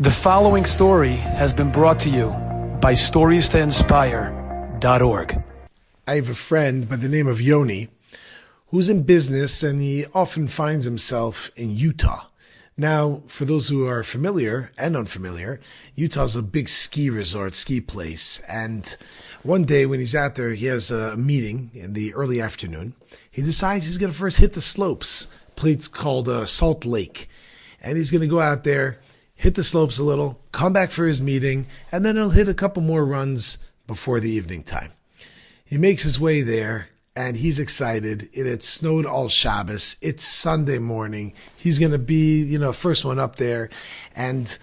The following story has been brought to you by StoriesToInspire.org. I have a friend by the name of Yoni who's in business, and he often finds himself in Utah. Now, for those who are familiar and unfamiliar, Utah's a big ski resort, ski place. And one day when he's out there, he has a meeting in the early afternoon. He decides he's going to first hit the slopes, a place called Salt Lake. And he's going to go out there, hit the slopes a little, come back for his meeting, and then he'll hit a couple more runs before the evening time. He makes his way there, and he's excited. It had snowed all Shabbos. It's Sunday morning. He's going to be, first one up there. And,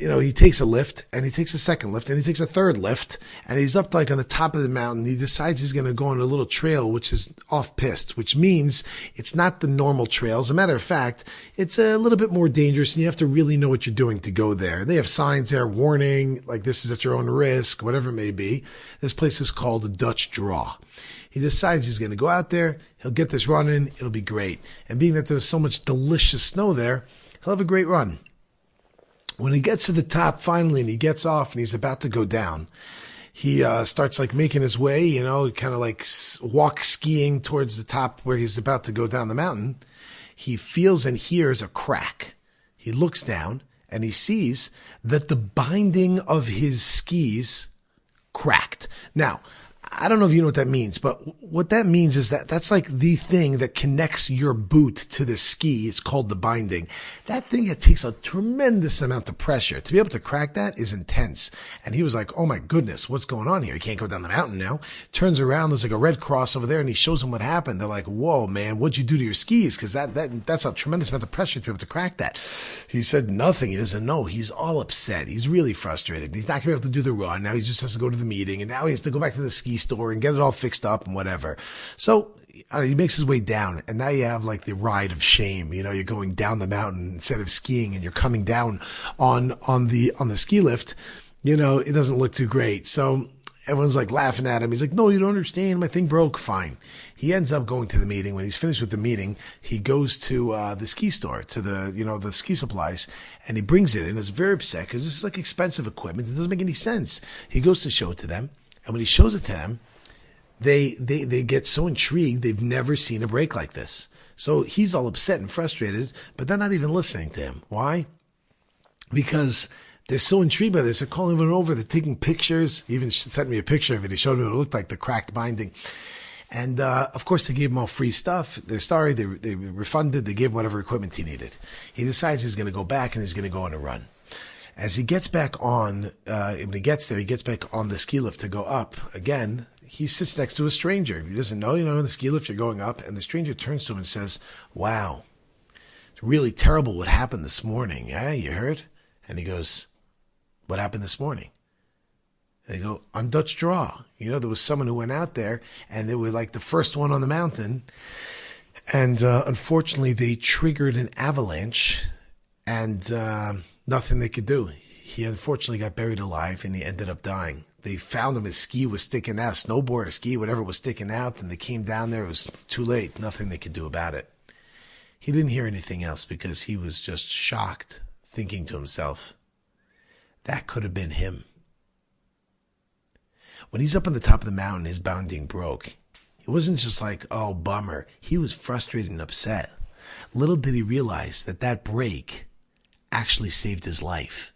he takes a lift, and he takes a second lift, and he takes a third lift, and he's up like on the top of the mountain. He decides he's going to go on a little trail, which is off-piste, which means it's not the normal trail. As a matter of fact, it's a little bit more dangerous, and you have to really know what you're doing to go there. They have signs there, warning, like this is at your own risk, whatever it may be. This place is called the Dutch Draw. He decides he's going to go out there. He'll get this run in. It'll be great. And being that there's so much delicious snow there, he'll have a great run. When he gets to the top finally and he gets off and he's about to go down, he starts like making his way, kind of like walk skiing towards the top where he's about to go down the mountain. He feels and hears a crack. He looks down and he sees that the binding of his skis cracked. Now, I don't know if you know what that means, but what that means is that that's like the thing that connects your boot to the ski. It's called the binding. That thing, it takes a tremendous amount of pressure. To be able to crack that is intense. And he was like, oh my goodness, what's going on here? He can't go down the mountain now. Turns around, there's like a red cross over there, and he shows him what happened. They're like, whoa, man, what'd you do to your skis? Because that's a tremendous amount of pressure to be able to crack that. He said nothing. He doesn't know. He's all upset. He's really frustrated. He's not going to be able to do the run. Now he just has to go to the meeting, and now he has to go back to the ski store and get it all fixed up and whatever. So he makes his way down, and now you have like the ride of shame. You're going down the mountain instead of skiing, and you're coming down on the ski lift. It doesn't look too great. So everyone's like laughing at him. He's like, no, you don't understand. My thing broke. Fine. He ends up going to the meeting. When he's finished with the meeting, he goes to the ski store, to the ski supplies, and he brings it in. He's very upset because this is like expensive equipment. It doesn't make any sense. He goes to show it to them, and when he shows it to them, they get so intrigued. They've never seen a break like this. So he's all upset and frustrated, but they're not even listening to him. Why? Because they're so intrigued by this. They're calling him over. They're taking pictures. He even sent me a picture of it. He showed me what it looked like, the cracked binding. And, of course, they gave him all free stuff. They're sorry. They refunded. They gave him whatever equipment he needed. He decides he's going to go back and he's going to go on a run. As he gets back on, when he gets there, he gets back on the ski lift to go up again. He sits next to a stranger. He doesn't know, on the ski lift, you're going up, and the stranger turns to him and says, wow, it's really terrible what happened this morning. Yeah, you heard? And he goes, what happened this morning? And they go, on Dutch Draw. There was someone who went out there, and they were like the first one on the mountain. And unfortunately, they triggered an avalanche, and nothing they could do. He unfortunately got buried alive, and he ended up dying. They found him, his ski was sticking out, snowboard or ski, whatever was sticking out, and they came down there. It was too late, nothing they could do about it. He didn't hear anything else because he was just shocked, thinking to himself, that could have been him. When he's up on the top of the mountain, his binding broke. It wasn't just like, oh, bummer. He was frustrated and upset. Little did he realize that break actually saved his life.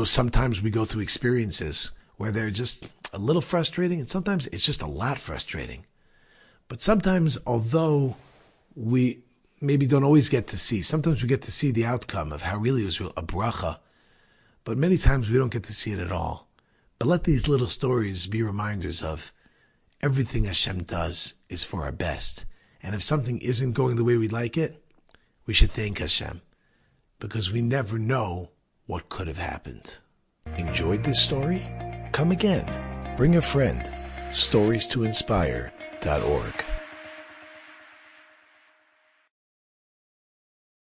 Sometimes we go through experiences where they're just a little frustrating, and sometimes it's just a lot frustrating. But sometimes, although we maybe don't always get to see, sometimes we get to see the outcome of how really it was a bracha, but many times we don't get to see it at all. But let these little stories be reminders of everything Hashem does is for our best. And if something isn't going the way we'd like it, we should thank Hashem, because we never know what could have happened. Enjoyed this story? Come again. Bring a friend. StoriesToInspire.org